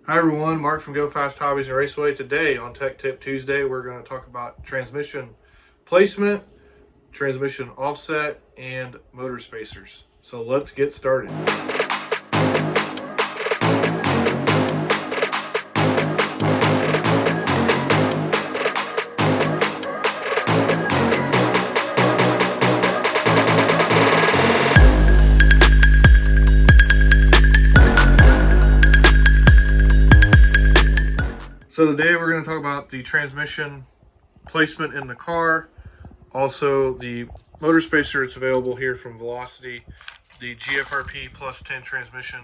Hi everyone, Mark from Go Fast Hobbies and Raceway. Today on Tech Tip Tuesday, we're going to talk about transmission placement, transmission offset, and motor spacers. So let's get started. So today we're going to talk about the transmission placement in the car, also the motor spacer that's available here from Velocity, the GFRP plus 10 transmission,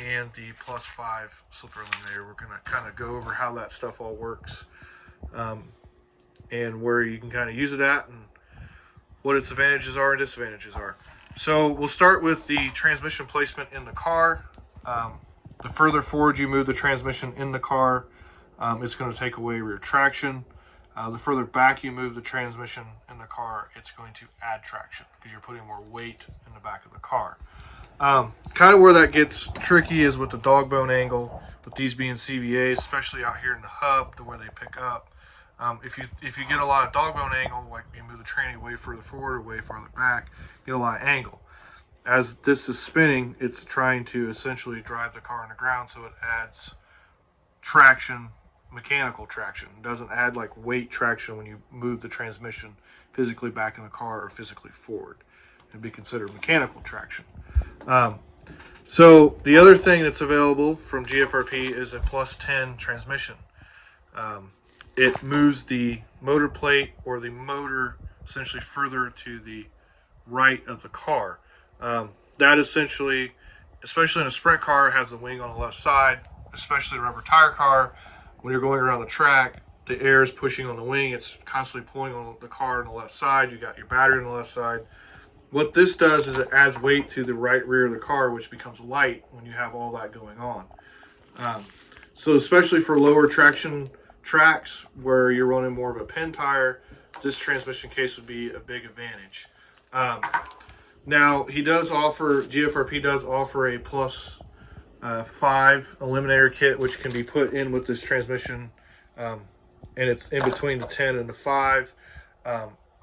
and the plus 5 slipper eliminator. We're going to kind of go over how that stuff all works, and where you can kind of use it at, and what its advantages are and disadvantages are. So we'll start with the transmission placement in the car. The further forward you move the transmission in the car, it's going to take away rear traction. The further back you move the transmission in the car, it's going to add traction because you're putting more weight in the back of the car. Kind of where that gets tricky is with the dog bone angle, with these being CVAs, especially out here in the hub, the way they pick up. If you get a lot of dog bone angle, like you move the tranny way further forward or way farther back, you get a lot of angle. As this is spinning, it's trying to essentially drive the car on the ground, so it adds traction, mechanical traction. It doesn't add like weight traction when you move the transmission physically back in the car or physically forward. It'd be considered mechanical traction. So the other thing that's available from GFRP is a plus 10 transmission. It moves the motor plate or the motor essentially further to the right of the car. That essentially, especially in a sprint car, has the wing on the left side, especially a rubber tire car. When you're going around the track, the air is pushing on the wing. It's constantly pulling on the car on the left side. You got your battery on the left side. What this does is it adds weight to the right rear of the car, which becomes light when you have all that going on. So especially for lower traction tracks where you're running more of a pin tire, this transmission case would be a big advantage. Now, GFRP does offer a plus 5 eliminator kit, which can be put in with this transmission, and it's in between the 10 and the 5.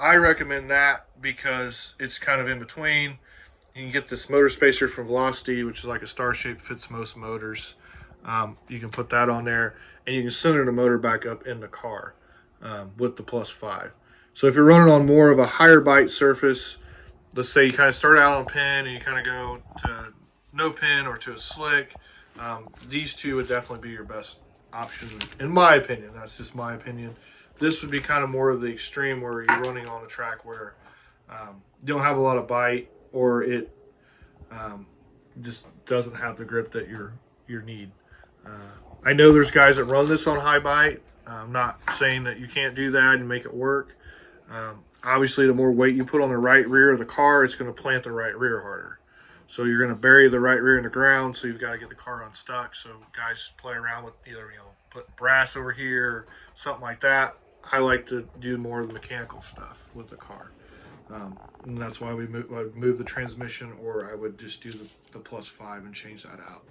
I recommend that because it's kind of in between. You can get this motor spacer from Velocity, which is like a star shape, fits most motors. You can put that on there, and you can center the motor back up in the car with the plus 5. So if you're running on more of a higher bite surface, let's say you kind of start out on pin and you kind of go to no pin or to a slick, these two would definitely be your best option in my opinion. That's just my opinion. This would be kind of more of the extreme where you're running on a track where you don't have a lot of bite, or it just doesn't have the grip that you need. I know there's guys that run this on high bite. I'm not saying that you can't do that and make it work. Obviously, the more weight you put on the right rear of the car, it's going to plant the right rear harder. So you're going to bury the right rear in the ground, so you've got to get the car unstuck. So guys play around with either putting brass over here or something like that. I like to do more of the mechanical stuff with the car. And that's why I would move the transmission, or I would just do the plus 5 and change that out.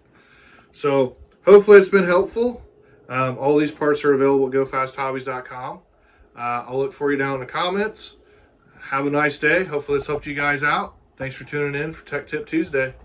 So hopefully it's been helpful. All these parts are available at gofasthobbies.com. I'll look for you down in the comments. Have a nice day. Hopefully this helped you guys out. Thanks for tuning in for Tech Tip Tuesday.